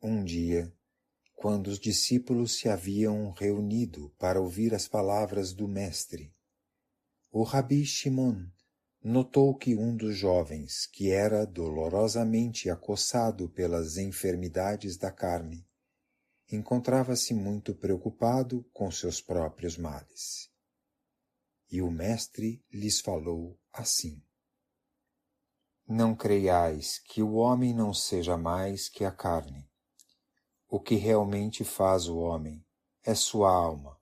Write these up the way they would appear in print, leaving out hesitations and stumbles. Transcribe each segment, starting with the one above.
Um dia, quando os discípulos se haviam reunido para ouvir as palavras do Mestre, o Rabi Shimon notou que um dos jovens, que era dolorosamente acossado pelas enfermidades da carne, encontrava-se muito preocupado com seus próprios males. E o Mestre lhes falou assim: Não creiais que o homem não seja mais que a carne. O que realmente faz o homem é sua alma,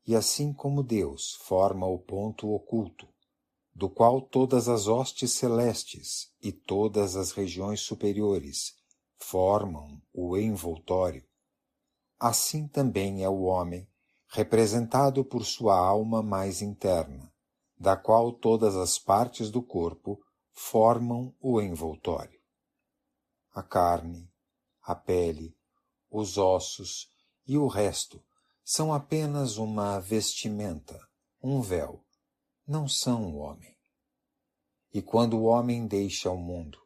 e assim como Deus forma o ponto oculto, do qual todas as hostes celestes e todas as regiões superiores formam o envoltório, assim também é o homem, representado por sua alma mais interna, da qual todas as partes do corpo formam o envoltório. A carne, a pele, os ossos e o resto são apenas uma vestimenta, um véu, não são o homem. E quando o homem deixa o mundo,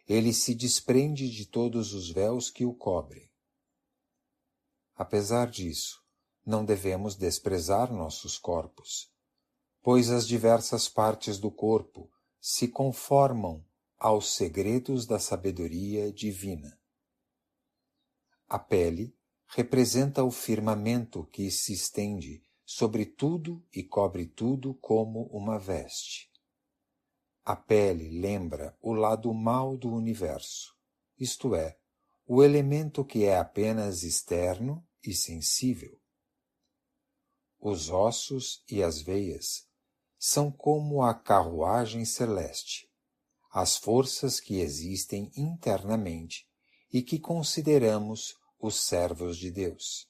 ele se desprende de todos os véus que o cobrem. Apesar disso, não devemos desprezar nossos corpos, pois as diversas partes do corpo se conformam aos segredos da sabedoria divina. A pele representa o firmamento que se estende sobre tudo e cobre tudo como uma veste. A pele lembra o lado mau do universo, isto é, o elemento que é apenas externo e sensível. Os ossos e as veias são como a carruagem celeste, as forças que existem internamente e que consideramos os servos de Deus.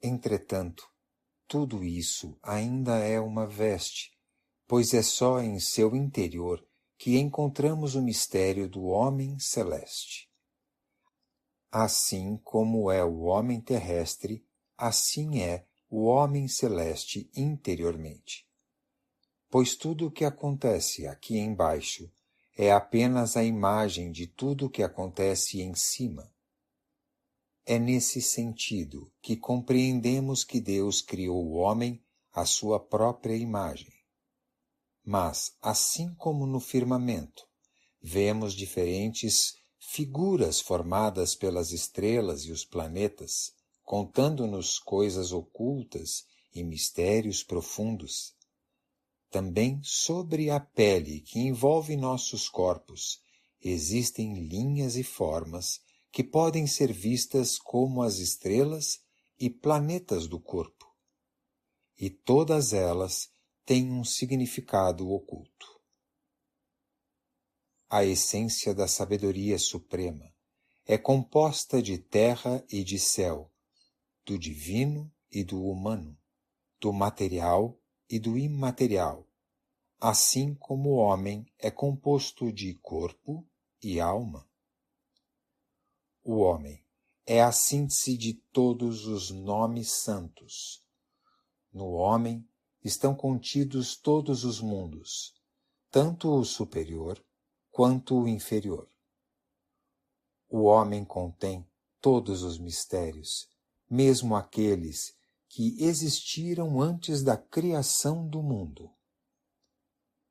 Entretanto, tudo isso ainda é uma veste, pois é só em seu interior que encontramos o mistério do homem celeste. Assim como é o homem terrestre, assim é o homem celeste interiormente. Pois tudo o que acontece aqui embaixo é apenas a imagem de tudo o que acontece em cima. É nesse sentido que compreendemos que Deus criou o homem à sua própria imagem. Mas, assim como no firmamento, vemos diferentes figuras formadas pelas estrelas e os planetas, contando-nos coisas ocultas e mistérios profundos. Também sobre a pele que envolve nossos corpos existem linhas e formas que podem ser vistas como as estrelas e planetas do corpo. E todas elas têm um significado oculto. A essência da sabedoria suprema é composta de terra e de céu, do divino e do humano, do material e do imaterial, assim como o homem é composto de corpo e alma. O homem é a síntese de todos os nomes santos. No homem estão contidos todos os mundos, tanto o superior quanto o inferior. O homem contém todos os mistérios, mesmo aqueles que existiram antes da criação do mundo.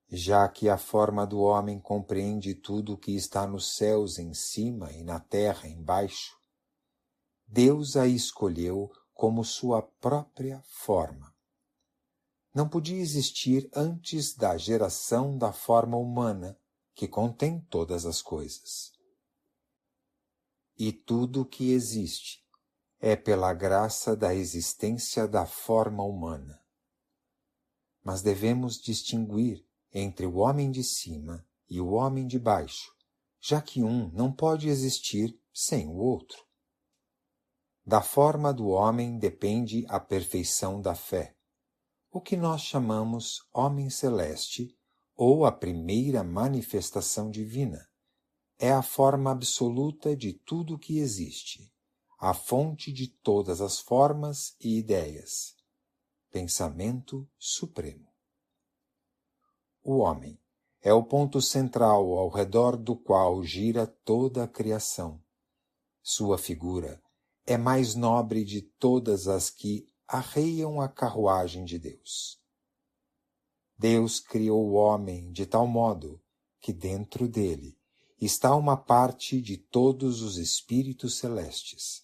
Já que a forma do homem compreende tudo o que está nos céus em cima e na terra embaixo, Deus a escolheu como sua própria forma. Não podia existir antes da geração da forma humana, que contém todas as coisas. E tudo o que existe é pela graça da existência da forma humana. Mas devemos distinguir entre o homem de cima e o homem de baixo, já que um não pode existir sem o outro. Da forma do homem depende a perfeição da fé, o que nós chamamos homem celeste ou a primeira manifestação divina. É a forma absoluta de tudo o que existe, a fonte de todas as formas e ideias, pensamento supremo. O homem é o ponto central ao redor do qual gira toda a criação, Sua figura é mais nobre de todas as que arreiam a carruagem de Deus. Deus criou o homem de tal modo que dentro dele está uma parte de todos os espíritos celestes.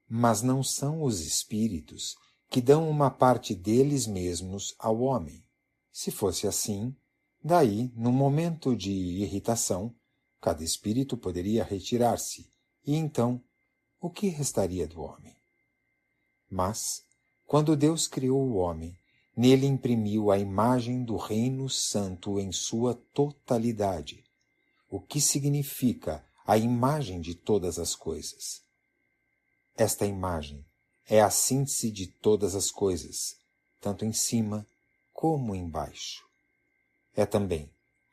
Mas não são os espíritos que dão uma parte deles mesmos ao homem. Se fosse assim, daí, num momento de irritação, cada espírito poderia retirar-se, e então, o que restaria do homem? Mas, quando Deus criou o homem, nele imprimiu a imagem do Reino Santo em sua totalidade, o que significa a imagem de todas as coisas. Esta imagem é a síntese de todas as coisas, tanto em cima como embaixo. É também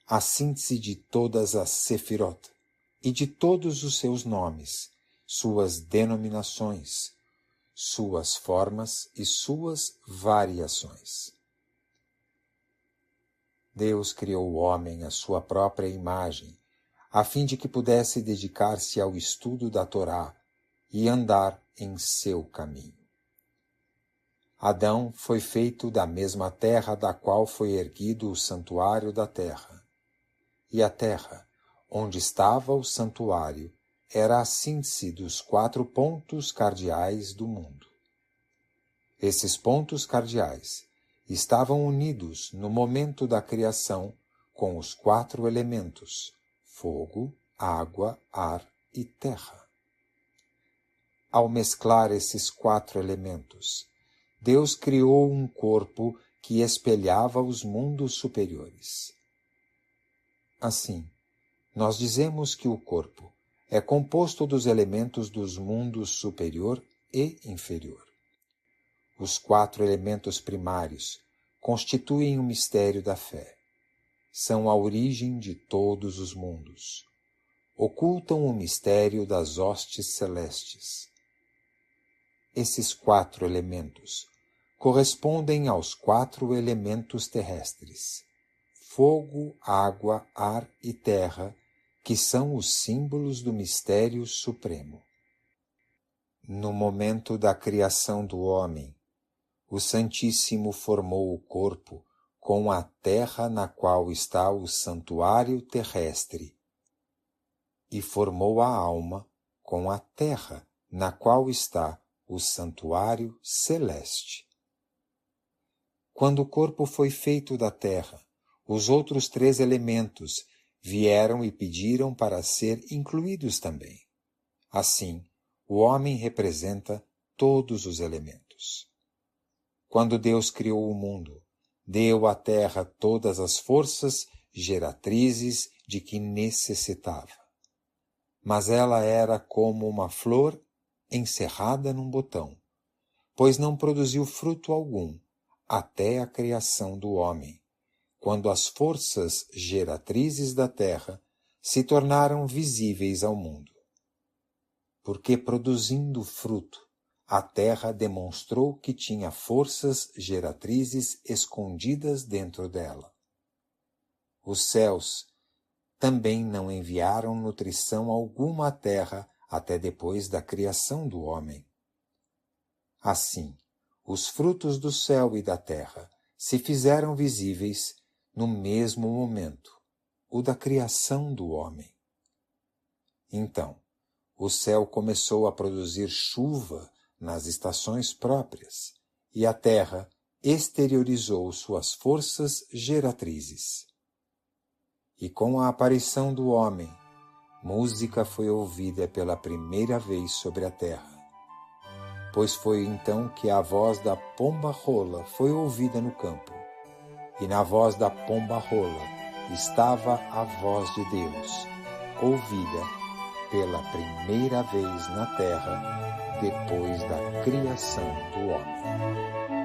a síntese de todas as Sefirot e de todos os seus nomes, suas denominações, suas formas e suas variações. Deus criou o homem à sua própria imagem, a fim de que pudesse dedicar-se ao estudo da Torá e andar em seu caminho. Adão foi feito da mesma terra da qual foi erguido o santuário da terra. E a terra, onde estava o santuário, era a síntese dos 4 pontos cardeais do mundo. Esses pontos cardeais estavam unidos no momento da criação com os 4 elementos: fogo, água, ar e terra. Ao mesclar esses 4 elementos, Deus criou um corpo que espelhava os mundos superiores. Assim, nós dizemos que o corpo é composto dos elementos dos mundos superior e inferior. Os 4 elementos primários constituem o mistério da fé. São a origem de todos os mundos. Ocultam o mistério das hostes celestes. Esses 4 elementos correspondem aos 4 elementos terrestres: fogo, água, ar e terra, que são os símbolos do mistério supremo. No momento da criação do homem, o Santíssimo formou o corpo com a terra na qual está o santuário terrestre, e formou a alma com a terra na qual está o santuário celeste. Quando o corpo foi feito da terra, os outros 3 elementos vieram e pediram para ser incluídos também. Assim, o homem representa todos os elementos. Quando Deus criou o mundo, deu à terra todas as forças geratrizes de que necessitava. Mas ela era como uma flor encerrada num botão, pois não produziu fruto algum até a criação do homem, quando as forças geratrizes da terra se tornaram visíveis ao mundo. Porque, produzindo fruto, a terra demonstrou que tinha forças geratrizes escondidas dentro dela. Os céus também não enviaram nutrição alguma à terra até depois da criação do homem. Assim, os frutos do céu e da terra se fizeram visíveis no mesmo momento, o da criação do homem. Então, o céu começou a produzir chuva nas estações próprias, e a terra exteriorizou suas forças geratrizes. E com a aparição do homem, música foi ouvida pela primeira vez sobre a terra. Pois foi então que a voz da pomba-rola foi ouvida no campo, e na voz da pomba-rola estava a voz de Deus, ouvida pela primeira vez na terra, depois da criação do homem.